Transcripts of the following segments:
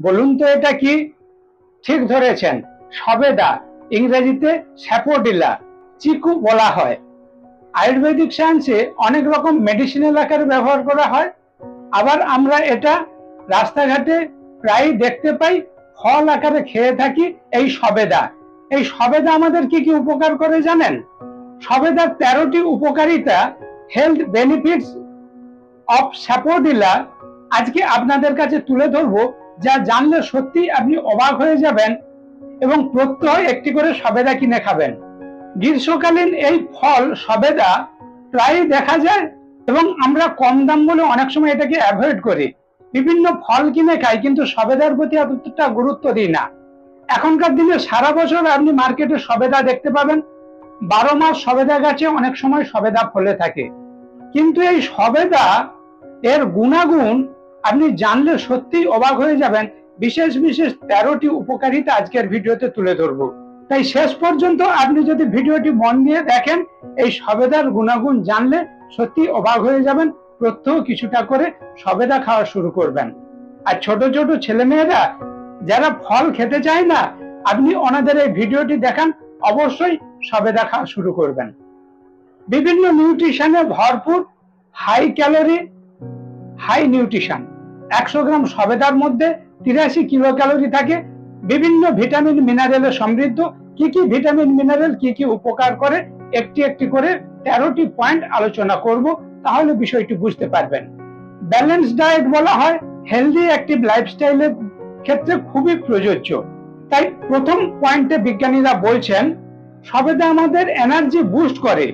বলুন তো এটা কি? ঠিক ধরেছেন, সবেদা, ইংরেজিতে স্যাপোডিলা, চিকু বলা হয়। আয়ুর্বেদিক সায়েন্সে অনেক রকম মেডিসিনাল আকারে ব্যবহার করা হয়। আবার আমরা এটা রাস্তাঘাটে প্রায় দেখতে পাই, ফল আকারে খেয়ে থাকি এই সবেদা। এই সবেদা আমাদের কি কি উপকার করে জানেন? সবেদার 13টি উপকারিতা, হেলথ বেনিফিটস অফ স্যাপোডিলা, আজকে আপনাদের কাছে তুলে ধরবো, যা জানলে সত্যি আপনি অবাক হয়ে যাবেন এবং প্রত্যহ একটি করে সবেদা কিনে খাবেন। গ্রীষ্মকালীন এই ফল সবেদা প্রায় দেখা যায় এবং আমরা কম দাম বলে অনেক সময় এটাকে অ্যাভয়েড করি। বিভিন্ন ফল কিনে খাই কিন্তু সবেদার প্রতি এতটা গুরুত্ব দিই না। এখনকার দিনে সারা বছর আপনি মার্কেটে সবেদা দেখতে পাবেন, 12 মাস সবেদা গাছে অনেক সময় সবেদা ফলে থাকে। কিন্তু এই সবেদা এর গুণাগুণ আপনি জানলে সত্যিই অবাক হয়ে যাবেন। বিশেষ বিশেষ 13টি উপকারিতা আজকের ভিডিওতে তুলে ধরবো, তাই শেষ পর্যন্ত আপনি যদি ভিডিওটি মন দিয়ে দেখেন, এই সবেদার গুণাগুণ জানলে সত্যি অবাক হয়ে যাবেন। প্রত্যহ কিছুটা করে সবেদা খাওয়া শুরু করবেন। আর ছোট ছোট ছেলেমেয়েরা যারা ফল খেতে চায় না, আপনি ওনাদের এই ভিডিওটি দেখান, অবশ্যই সবেদা খাওয়া শুরু করবেন। বিভিন্ন নিউট্রিশনে ভরপুর, হাই ক্যালোরি, হাই নিউট্রিশন। 100 গ্রাম সবেদার মধ্যে 83 কিলো ক্যালোরি থাকে। বিভিন্ন ভিটামিন মিনারেলে সমৃদ্ধ। কি কি ভিটামিন মিনারেল কি কি উপকার করে একটি একটি করে 13টি পয়েন্ট আলোচনা করব, তাহলে বিষয়টি বুঝতে পারবেন। ব্যালেন্স ডায়েট বলা হয় হেলদি অ্যাক্টিভ লাইফস্টাইলের ক্ষেত্রে খুবই প্রযোজ্য। তাই প্রথম পয়েন্টে বিজ্ঞানীরা বলছেন সবেদা আমাদের এনার্জি বুস্ট করে।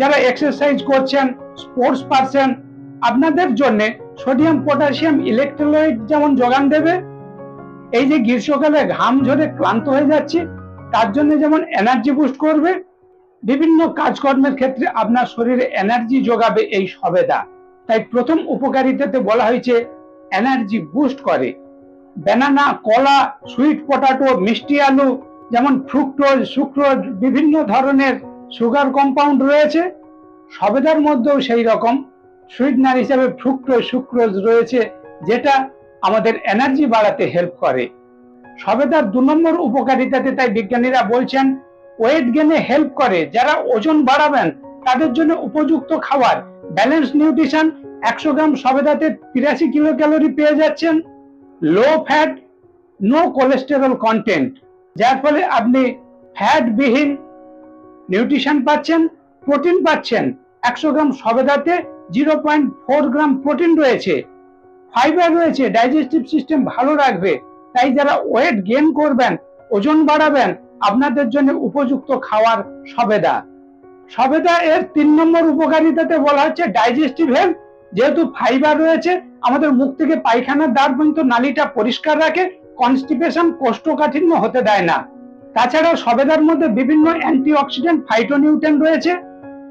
যারা এক্সারসাইজ করছেন, স্পোর্টস পারসন, আপনাদের জন্য সোডিয়াম পটাশিয়াম ইলেকট্রোলাইট যেমন যোগান দেবে, এই যে গ্রীষ্মকালে ঘাম ঝরে ক্লান্ত হয়ে যাচ্ছে তার জন্য যেমন এনার্জি বুস্ট করবে, বিভিন্ন কাজকর্মের ক্ষেত্রে আপনার শরীরে এনার্জি যোগাবে এই সবেদা। তাই প্রথম উপকারিতাতে বলা হয়েছে এনার্জি বুস্ট করে। ব্যানানা, কলা, সুইট পটাটো, মিষ্টি আলু, যেমন ফ্রুক্টোজ, সুক্রোজ, বিভিন্ন ধরনের সুগার কম্পাউন্ড রয়েছে। সবেদার মধ্যেও সেই রকম সুইটনার হিসেবে ফ্রুক্টোজ, সুক্রোজ রয়েছে, যেটা আমাদের এনার্জি বাড়াতে হেল্প করে। সবেদার 2 নম্বর উপকারিতাতে তাই বিজ্ঞানীরা বলছেন ওয়েট গেনে হেল্প করে। যারা ওজন বাড়াবেন তাদের জন্য উপযুক্ত খাবার, ব্যালেন্স নিউট্রিশন। 100 গ্রাম সবেদাতে 83 কিলো ক্যালোরি পেয়ে যাচ্ছেন। Low fat, no cholesterol content, যার ফলে আপনি ফ্যাট বিহীন নিউট্রিশন পাচ্ছেন, প্রোটিন পাচ্ছেন। 100 গ্রাম সবেদাতে 0.4 গ্রাম প্রোটিন রয়েছে। ফাইবার রয়েছে, ডাইজেস্টিভ সিস্টেম ভালো রাখবে। তাই যারা ওয়েট গেইন করবেন, ওজন বাড়াবেন, আপনাদের জন্য উপযুক্ত খাবার সবেদা। সবেদা এর 3 নম্বর উপকারিতাতে বলা হচ্ছে ডাইজেস্টিভ হেলথ। যেহেতু ফাইবার রয়েছে, আমাদের মুখ থেকে পায়খানার দ্বার পর্যন্ত নালীটা পরিষ্কার রাখে, কনস্টিপেশন, কোষ্ঠকাঠিন্য হতে দেয় না। তাছাড়াও সবেদার মধ্যে বিভিন্ন অ্যান্টিঅক্সিডেন্ট, ফাইটোনিউট্রিয়েন্ট রয়েছে,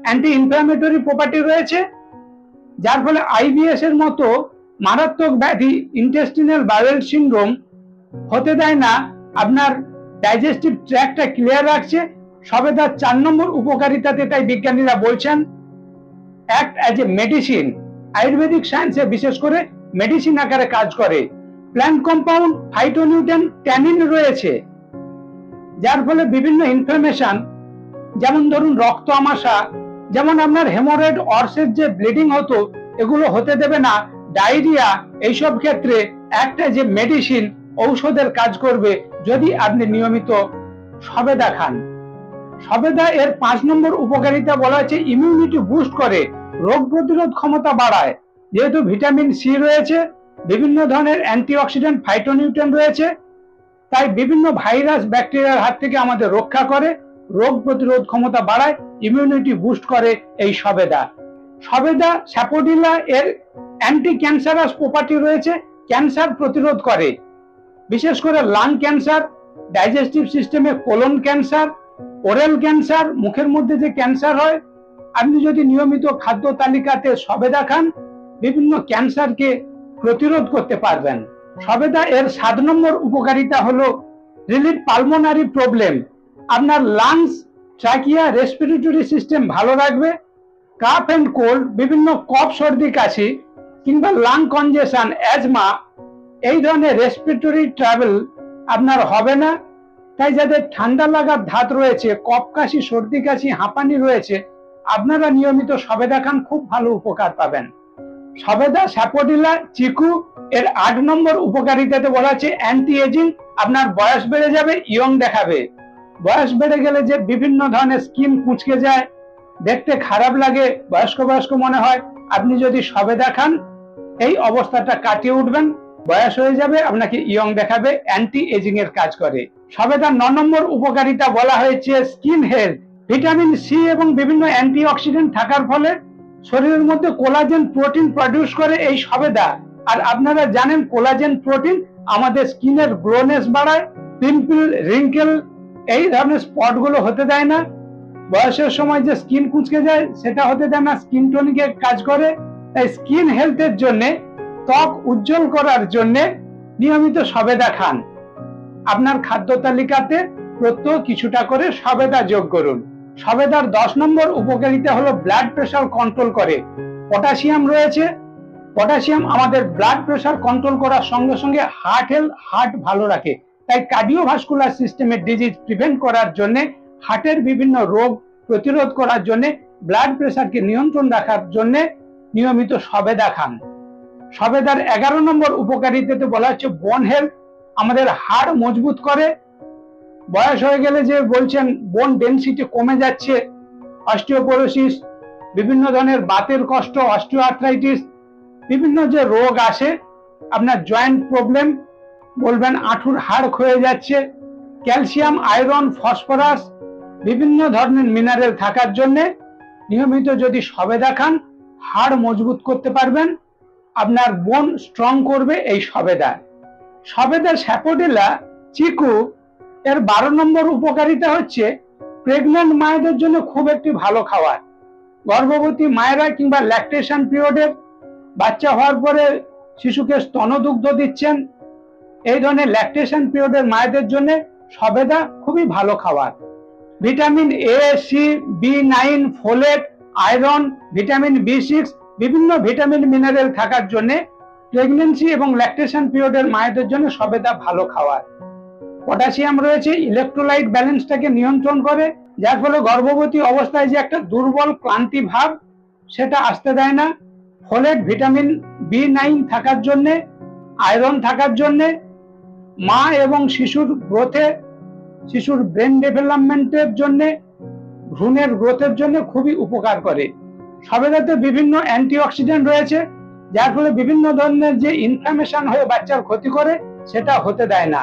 অ্যান্টি ইনফ্ল্যামেটরি প্রপার্টি রয়েছে, যার ফলে আইবিএস এর মতো মারাত্মক ব্যাধি, ইন্টেস্টিনাল বাউল সিনড্রোম হতে দেয় না। আপনার ডাইজেস্টিভ ট্র্যাক্টটা ক্লিয়ার রাখছে। সবেদার 4 নম্বর উপকারিতাতে তাই বিজ্ঞানীরা বলছেন act as a medicine. Ayurvedic সায়েন্সে বিশেষ করে মেডিসিন আকারে কাজ করে। প্ল্যান্ট কম্পাউন্ড, ফাইটোনিউট্রিয়েন্ট, ট্যানিন রয়েছে, যার ফলে বিভিন্ন ইনফ্লামেশন, যেমন ধরুন রক্ত আমাশা, যেমন আপনার হেমোরয়েড, অর্সের যে ব্লিডিং হতো, এগুলো হতে দেবে না। ডায়রিয়া, এইসব ক্ষেত্রে একটা যে মেডিসিন, ঔষধের কাজ করবে যদি আপনি নিয়মিত সবেদা খান। সবেদা এর 5 নম্বর উপকারিতা বলা হচ্ছে ইমিউনিটি বুস্ট করে, রোগ প্রতিরোধ ক্ষমতা বাড়ায়। যেহেতু ভিটামিন সি রয়েছে, বিভিন্ন ধরনের অ্যান্টিঅক্সিডেন্ট, ফাইটোনিউট্রিয়েন্ট রয়েছে, তাই বিভিন্ন ভাইরাস, ব্যাকটেরিয়ার হাত থেকে আমাদের রক্ষা করে, রোগ প্রতিরোধ ক্ষমতা বাড়ায়, ইমিউনিটি বুস্ট করে এই সবেদা। সবেদা, স্যাপোডিলা এর অ্যান্টি ক্যান্সারাস প্রপার্টি রয়েছে, ক্যান্সার প্রতিরোধ করে, বিশেষ করে লাং ক্যান্সার, ডাইজেস্টিভ সিস্টেমে কোলন ক্যান্সার, ওরাল ক্যান্সার, মুখের মধ্যে যে ক্যান্সার হয়। আপনি যদি নিয়মিত খাদ্য তালিকাতে সবেদা খান, বিভিন্ন ক্যান্সারকে প্রতিরোধ করতে পারবেন। সবেদা এর 7 নম্বর উপকারিতা হলো রিলিভ পালমোনারি প্রবলেম। আপনার লাংস, ট্রাকিয়া, রেসপিরেটরি সিস্টেম ভালো রাখবে। কাফ এন্ড কোল্ড, বিভিন্ন কফ, সর্দি, কাশি কিংবা লাং কনজেশন, অ্যাজমা, এই ধরনের রেসপিরেটরি ট্রাভেল আপনার হবে না। তাই যাদের ঠান্ডা লাগার ধাত রয়েছে, কফ কাশি, সর্দি কাশি, হাঁপানি রয়েছে, আপনারা নিয়মিত সবেদা খান, খুব ভালো উপকার পাবেন। সবেদা, স্যাপোডিলা, চিকু এর 8 নম্বর উপকারিতাতে বলা আছে অ্যান্টি এজিং। আপনার বয়স বেড়ে যাবে, ইয়ং দেখাবে। বয়স বেড়ে গেলে যে বিভিন্ন ধরনের স্কিন কুঁচকে যায়, দেখতে খারাপ লাগে, বয়স্ক বয়স্ক মনে হয়, আপনি যদি সবেদা খান এই অবস্থাটা কাটিয়ে উঠবেন। বয়স হয়ে যাবে, আপনাকে ইয়ং দেখাবে, অ্যান্টি এজিং এর কাজ করে। সবেদার 9 নম্বর উপকারিতা বলা হয়েছে স্কিন হেলথ। ভিটামিন সি এবং বিভিন্ন অ্যান্টিঅক্সিডেন্ট থাকার ফলে শরীরের মধ্যে কোলাজেন প্রোটিন প্রডিউস করে এই সবেদা। আর আপনারা জানেন কোলাজেন প্রোটিন আমাদের স্কিনের গ্লোনেস বাড়ায়, পিম্পল, রিঙ্কেল এই ধরনের স্পট গুলো হতে দেয় না। বয়সের সময় যে স্কিন কুঁচকে যায় সেটা হতে দেয় না, স্কিন টনিকে কাজ করে। তাই স্কিন হেলথের জন্য, ত্বক উজ্জ্বল করার জন্য নিয়মিত সবেদা খান। আপনার খাদ্য তালিকাতে প্রত্যহ কিছুটা করে সবেদা যোগ করুন। সবেদার 10 নম্বর উপকারিতা হলো ব্লাড প্রেশার কন্ট্রোল করে। পটাশিয়াম রয়েছে। পটাশিয়াম আমাদের ব্লাড প্রেশার কন্ট্রোল করার সঙ্গে সঙ্গে হার্ট ভালো রাখে। তাই কার্ডিওভাস্কুলার সিস্টেমের ডিজিজ প্রিভেন্ট করার জন্য, হার্টের বিভিন্ন রোগ প্রতিরোধ করার জন্য, ব্লাড প্রেশারকে নিয়ন্ত্রণ রাখার জন্য নিয়মিত সবেদা খান। সবেদার 11 নম্বর উপকারিতাতে বলা হচ্ছে বোন হেলথ। আমাদের হাড় মজবুত করে। বয়স হয়ে গেলে যে বলছেন বোন ডেনসিটি কমে যাচ্ছে, অস্টিওপোরোসিস, বিভিন্ন ধরনের বাতের কষ্ট, অস্টিওআর্থ্রাইটিস, বিভিন্ন যে রোগ আসে, আপনার জয়েন্ট প্রবলেম, বলবেন আঁঠুর হাড় ক্ষয়ে যাচ্ছে, ক্যালসিয়াম, আয়রন, ফসফরাস, বিভিন্ন ধরনের মিনারেল থাকার জন্য নিয়মিত যদি সবেদা খান, হাড় মজবুত করতে পারবেন, আপনার বোন স্ট্রং করবে এই সবেদা। সবেদা, স্যাপোডিলা, চিকু এর 12 নম্বর উপকারিতা হচ্ছে প্রেগন্যান্ট মায়েদের জন্য খুব একটি ভালো খাবার। গর্ভবতী মায়েরা কিংবা ল্যাকটেশন পিরিয়ডের বাচ্চা হওয়ার পরে শিশুকে স্তনদুগ্ধ দিচ্ছেন, এই ধরনের ল্যাকটেশন পিরিয়ডের মায়েদের জন্য সবেদা খুবই ভালো খাবার। Vitamin A, C, B nine, folate, iron, vitamin বি6, বিভিন্ন ভিটামিন মিনারেল থাকার জন্য প্রেগন্যান্সি এবং ল্যাকটেশন পিরিয়ডের মায়েদের জন্য সবেদা ভালো খাবার। পটাশিয়াম রয়েছে, ইলেকট্রোলাইট ব্যালেন্সটাকে নিয়ন্ত্রণ করে, যার ফলে গর্ভবতী অবস্থায় যে একটা দুর্বল ক্লান্তি ভাব সেটা আসতে দেয় না। ফোলেট, ভিটামিন বি9 থাকার জন্য, আয়রন থাকার জন্য, মা এবং শিশুর গ্রোথে, শিশুর ব্রেন ডেভেলপমেন্টের জন্য, ভ্রূণের গ্রোথের জন্য খুবই উপকার করে। সবেদাতে বিভিন্ন অ্যান্টিঅক্সিডেন্ট রয়েছে, যার ফলে বিভিন্ন ধরনের যে ইনফ্লামেশন হয়ে বাচ্চার ক্ষতি করে সেটা হতে দেয় না।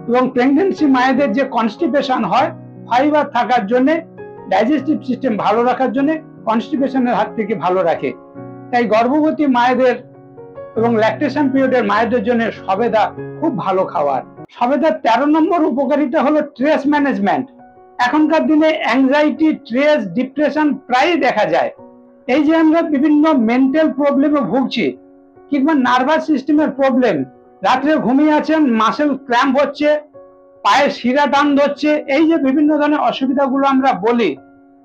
এবং প্রেগন্যান্সি মায়েদের যে কনস্টিপেশন হয়, ফাইবার থাকার জন্য, ডাইজেস্টিভ সিস্টেম ভালো রাখার জন্য, কনস্টিপেশনের হাত থেকে ভালো রাখে। তাই গর্ভবতী মায়েদের এবং ল্যাকটেশন পিরিয়ডের মায়েদের জন্য সবেদা খুব ভালো খাবার। সবেদার 13 নম্বর উপকারিতা হলো স্ট্রেস ম্যানেজমেন্ট। এখনকার দিনে অ্যাংজাইটি, স্ট্রেস, ডিপ্রেশন প্রায়ই দেখা যায়। এই যে আমরা বিভিন্ন মেন্টাল প্রবলেমে ভুগছি কিংবা নার্ভাস সিস্টেমের প্রবলেম, রাত্রে ঘুমিয়ে আছেন, মাসেল ক্র্যাম্প হচ্ছে, পায়ে শিরা টান ধরছে, এই যে বিভিন্ন ধরনের অসুবিধাগুলো আমরা বলি,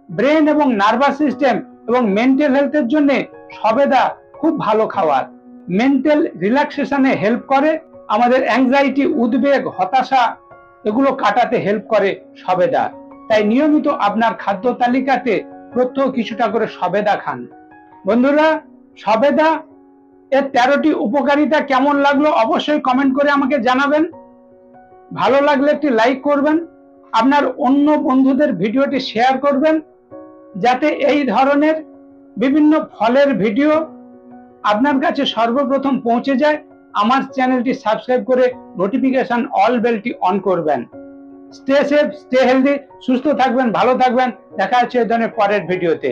ব্রেন এবং নার্ভাস সিস্টেম এবং মেন্টাল হেলথের জন্য সবেদা খুব ভালো খাবার। মেন্টাল রিল্যাক্সেশনে হেল্প করে, আমাদের অ্যাংজাইটি, উদ্বেগ, হতাশা এগুলো কাটাতে হেল্প করে সবেদা। তাই নিয়মিত আপনার খাদ্য তালিকাতে প্রত্যহ কিছুটা করে সবেদা খান। বন্ধুরা, সবেদা এর 13টি উপকারিতা কেমন লাগলো অবশ্যই কমেন্ট করে আমাকে জানাবেন। ভালো লাগলে একটি লাইক করবেন, আপনার অন্য বন্ধুদের ভিডিওটি শেয়ার করবেন, যাতে এই ধরনের বিভিন্ন ফলের ভিডিও আপনার কাছে সর্বপ্রথম পৌঁছে যায়। আমার চ্যানেলটি সাবস্ক্রাইব করে নোটিফিকেশন অল বেলটি অন করবেন। স্টে সেফ, স্টে হেলদি, সুস্থ থাকবেন, ভালো থাকবেন। দেখা হচ্ছে এই ধরনের পরের ভিডিওতে।